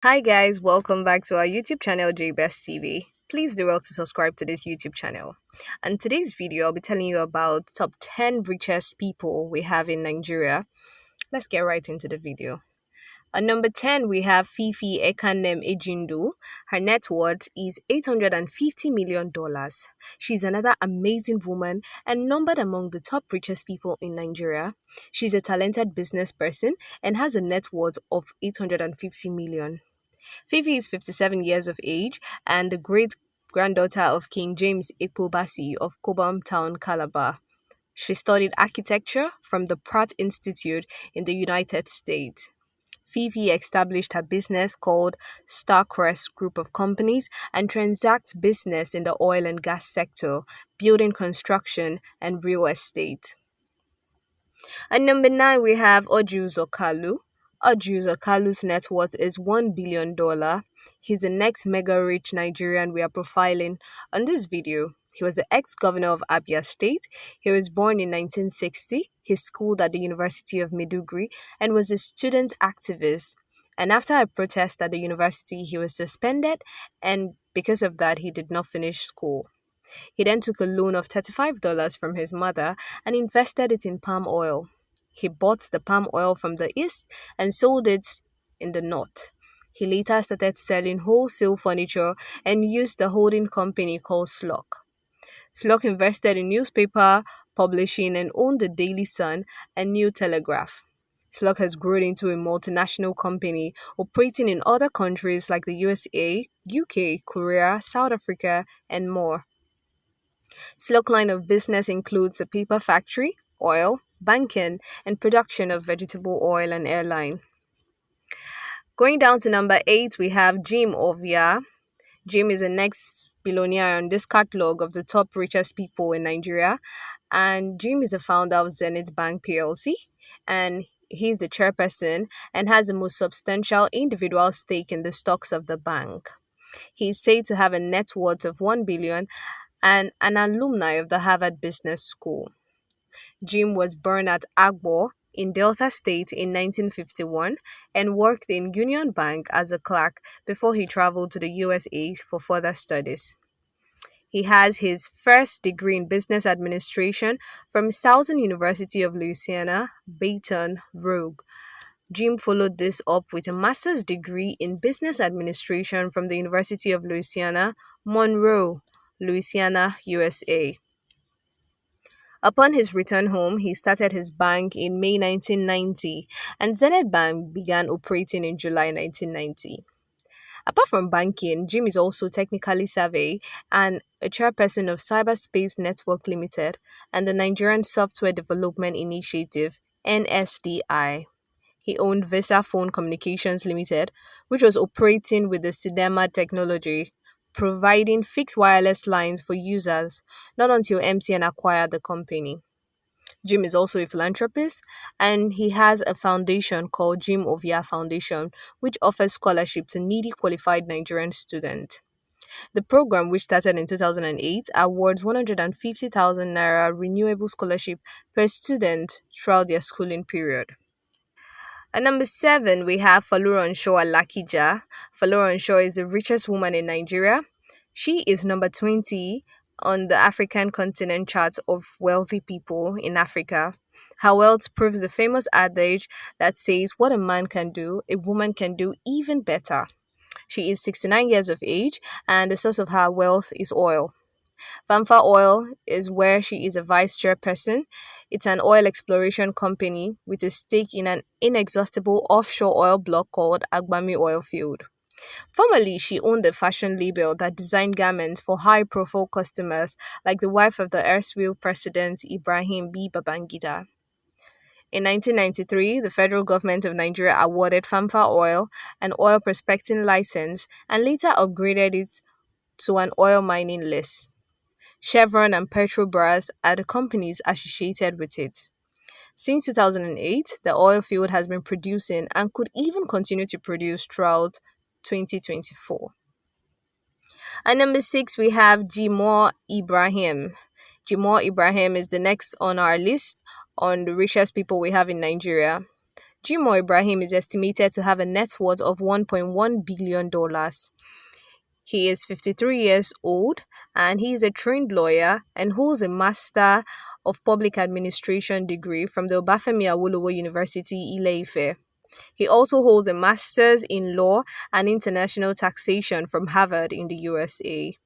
Hi guys, welcome back to our YouTube channel Jaybest Tv. Please do well to subscribe to this YouTube channel. And today's video I'll be telling you about top 10 richest people we have in Nigeria. Let's get right into the video. At number 10 we have Fifi Ekanem Ejindu. Her net worth is $850 million. She's another amazing woman and numbered among the top richest people in Nigeria. She's a talented business person and has a net worth of 850 million. Fifi is 57 years of age and the great granddaughter of King James Ekpobasi of Cobham Town, Calabar. She studied architecture from the Pratt Institute in the United States. Fifi established her business called Starcrest Group of Companies and transacts business in the oil and gas sector, building construction, and real estate. At number 9, we have Adewale Zocalo. Adewale Zocalo's net worth is $1 billion. He's the next mega rich Nigerian we are profiling on this video. He was the ex-governor of Abia State. He was born in 1960. He schooled at the University of Maiduguri and was a student activist. And after a protest at the university, he was suspended, and because of that, he did not finish school. He then took a loan of $35 from his mother and invested it in palm oil. He bought the palm oil from the east and sold it in the north. He later started selling wholesale furniture and used a holding company called Slok. Slok invested in newspaper publishing and owned the Daily Sun and New Telegraph. Slok has grown into a multinational company operating in other countries like the USA, UK, Korea, South Africa, and more. Slok line of business includes a paper factory, oil, banking, and production of vegetable oil and airline. Going down to number 8, we have Jim Ovia. Jim is the next billionaire on this catalog of the top richest people in Nigeria. And Jim is the founder of Zenith Bank PLC. And he's the chairperson and has the most substantial individual stake in the stocks of the bank. He's said to have a net worth of 1 billion and an alumni of the Harvard Business School. Jim was born at Agbo in Delta State in 1951 and worked in Union Bank as a clerk before he traveled to the USA for further studies. He has his first degree in business administration from Southern University of Louisiana, Baton Rouge. Jim followed this up with a master's degree in business administration from the University of Louisiana, Monroe, Louisiana, USA. Upon his return home, he started his bank in May 1990, and Zenith Bank began operating in July 1990. Apart from banking, Jim is also technically savvy and a chairperson of Cyberspace Network Limited and the Nigerian Software Development Initiative (NSDI). He owned Visa Phone Communications Limited, which was operating with the Sidema technology, providing fixed wireless lines for users, not until MTN acquired the company. Jim is also a philanthropist and he has a foundation called Jim Ovia Foundation, which offers scholarship to needy qualified Nigerian students. The program, which started in 2008, awards 150,000 naira renewable scholarship per student throughout their schooling period. At number 7, we have Folorunsho Alakija. Folorunsho is the richest woman in Nigeria. She is number 20 on the African continent chart of wealthy people in Africa. Her wealth proves the famous adage that says, "What a man can do, a woman can do even better." She is 69 years of age and the source of her wealth is oil. Famfa Oil is where she is a vice chairperson. It's an oil exploration company with a stake in an inexhaustible offshore oil block called Agbami Oil Field. Formerly, she owned a fashion label that designed garments for high-profile customers like the wife of the erstwhile president Ibrahim B. Babangida. In 1993, the federal government of Nigeria awarded Famfa Oil an oil prospecting license and later upgraded it to an oil mining list. Chevron and Petrobras are the companies associated with it. Since 2008, the oil field has been producing and could even continue to produce throughout 2024. At number 6, we have Jimoh Ibrahim. Jimoh Ibrahim is the next on our list on the richest people we have in Nigeria. Jimoh Ibrahim is estimated to have a net worth of $1.1 billion. He is 53 years old and he is a trained lawyer and holds a Master of Public Administration degree from the Obafemi Awolowo University, Ile-Ife. He also holds a Master's in Law and International Taxation from Harvard in the USA.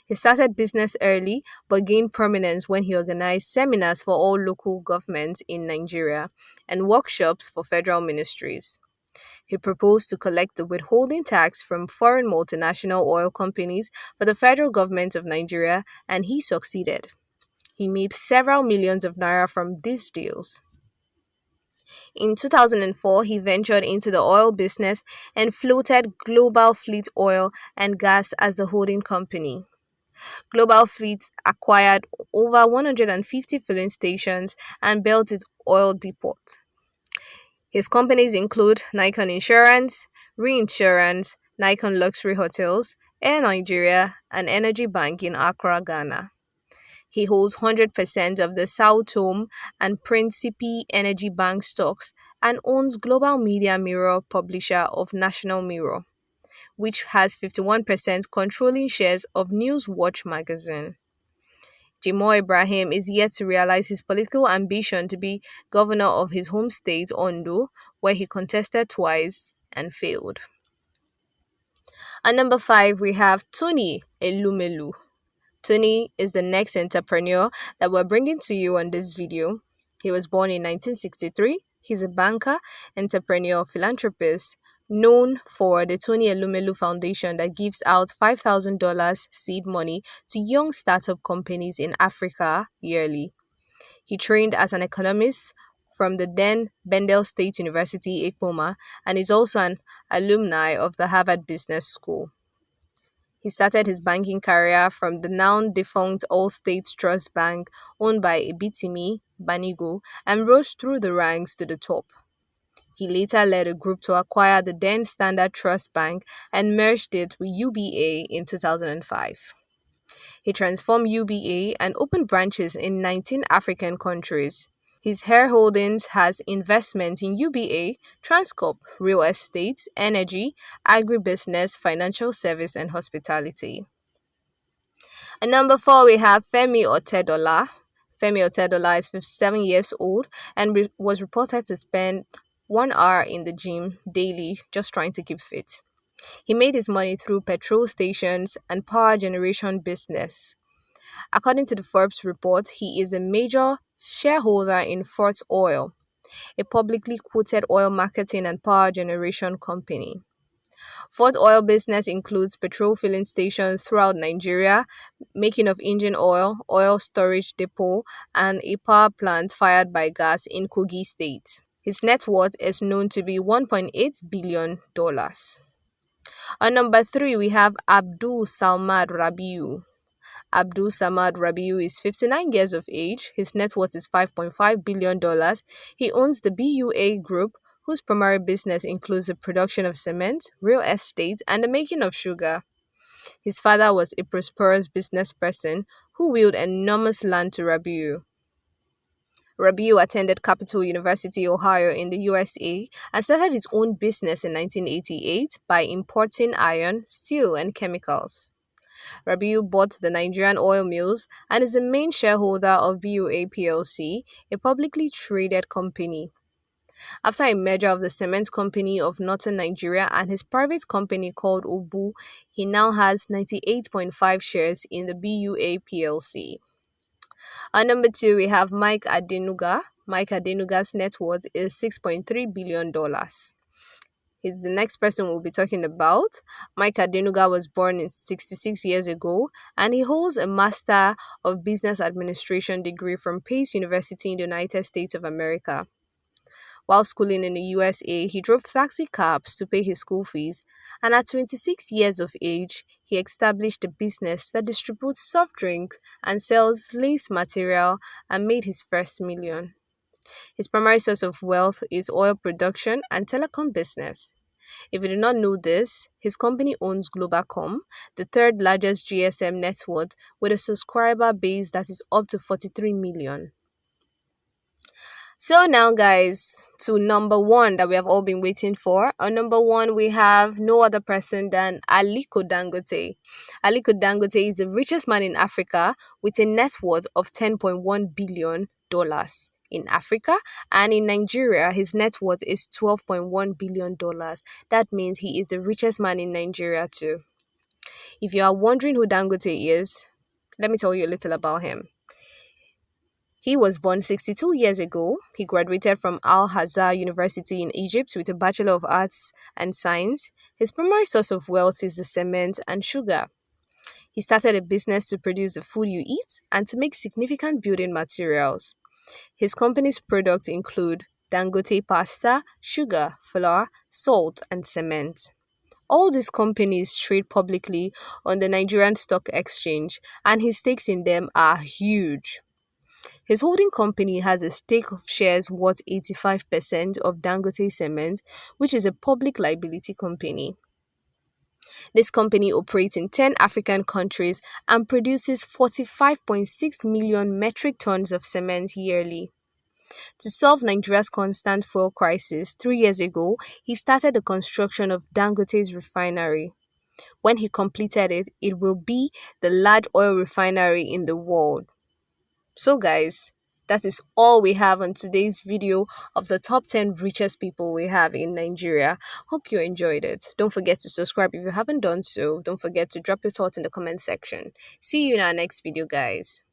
He started business early but gained prominence when he organized seminars for all local governments in Nigeria and workshops for federal ministries. He proposed to collect the withholding tax from foreign multinational oil companies for the federal government of Nigeria, and he succeeded. He made several millions of naira from these deals. In 2004, he ventured into the oil business and floated Global Fleet Oil and Gas as the holding company. Global Fleet acquired over 150 filling stations and built its oil depot. His companies include Nikon Insurance, Reinsurance, Nikon Luxury Hotels, Air Nigeria, and Energy Bank in Accra, Ghana. He holds 100% of the Sao Tome and Principe Energy Bank stocks and owns Global Media Mirror, publisher of National Mirror, which has 51% controlling shares of Newswatch magazine. Jimoh Ibrahim is yet to realize his political ambition to be governor of his home state, Ondo, where he contested twice and failed. At number 5, we have Tony Elumelu. Tony is the next entrepreneur that we're bringing to you on this video. He was born in 1963. He's a banker, entrepreneur, philanthropist, known for the Tony Elumelu Foundation that gives out $5,000 seed money to young startup companies in Africa yearly. He trained as an economist from the then Bendel State University, Ekpoma, and is also an alumni of the Harvard Business School. He started his banking career from the now-defunct All-States Trust Bank owned by Ibitimi Banigo and rose through the ranks to the top. He later led a group to acquire the then Standard Trust Bank and merged it with UBA in 2005. He transformed UBA and opened branches in 19 African countries. His shareholdings has investments in UBA, Transcorp, real estate, energy, agribusiness, financial service, and hospitality. At number 4, we have Femi Otedola. Femi Otedola is 57 years old and was reported to spend 1 hour in the gym daily just trying to keep fit. He made his money through petrol stations and power generation business. According to the Forbes report, he is a major shareholder in Fort Oil, a publicly quoted oil marketing and power generation company. Fort Oil business includes petrol filling stations throughout Nigeria, making of engine oil, oil storage depot, and a power plant fired by gas in Kogi State. His net worth is known to be $1.8 billion. On number 3, we have Abdulsamad Rabiu. Abdulsamad Rabiu is 59 years of age. His net worth is $5.5 billion. He owns the BUA Group, whose primary business includes the production of cement, real estate, and the making of sugar. His father was a prosperous business person who willed enormous land to Rabiu. Rabiu attended Capital University, Ohio in the USA and started his own business in 1988 by importing iron, steel, and chemicals. Rabiu bought the Nigerian oil mills and is the main shareholder of BUA PLC, a publicly traded company. After a merger of the cement company of northern Nigeria and his private company called Obu, he now has 98.5 shares in the BUA PLC. At number 2, we have Mike Adenuga. Mike Adenuga's net worth is $6.3 billion. He's the next person we'll be talking about. Mike Adenuga was born in 66 years ago and he holds a Master of Business Administration degree from Pace University in the United States of America. While schooling in the USA, he drove taxi cabs to pay his school fees, and at 26 years of age, he established a business that distributes soft drinks and sells lace material and made his first million. His primary source of wealth is oil production and telecom business. If you do not know this, his company owns Globacom, the third largest GSM network with a subscriber base that is up to 43 million. So now, guys, to number one that we have all been waiting for. On number one, we have no other person than Aliko Dangote. Aliko Dangote is the richest man in Africa with a net worth of $10.1 billion in Africa, and in Nigeria his net worth is $12.1 billion. That means he is the richest man in Nigeria too. If you are wondering who Dangote is, let me tell you a little about him. He was born 62 years ago. He graduated from Al Azhar University in Egypt with a Bachelor of Arts and Science. His primary source of wealth is the cement and sugar. He started a business to produce the food you eat and to make significant building materials. His company's products include Dangote pasta, sugar, flour, salt, and cement. All these companies trade publicly on the Nigerian Stock Exchange, and his stakes in them are huge. His holding company has a stake of shares worth 85% of Dangote Cement, which is a public liability company. This company operates in 10 African countries and produces 45.6 million metric tons of cement yearly. To solve Nigeria's constant fuel crisis, 3 years ago, he started the construction of Dangote's refinery. When he completed it, it will be the large oil refinery in the world. So guys, that is all we have on today's video of the top 10 richest people we have in Nigeria. Hope you enjoyed it. Don't forget to subscribe if you haven't done so. Don't forget to drop your thoughts in the comment section. See you in our next video, guys.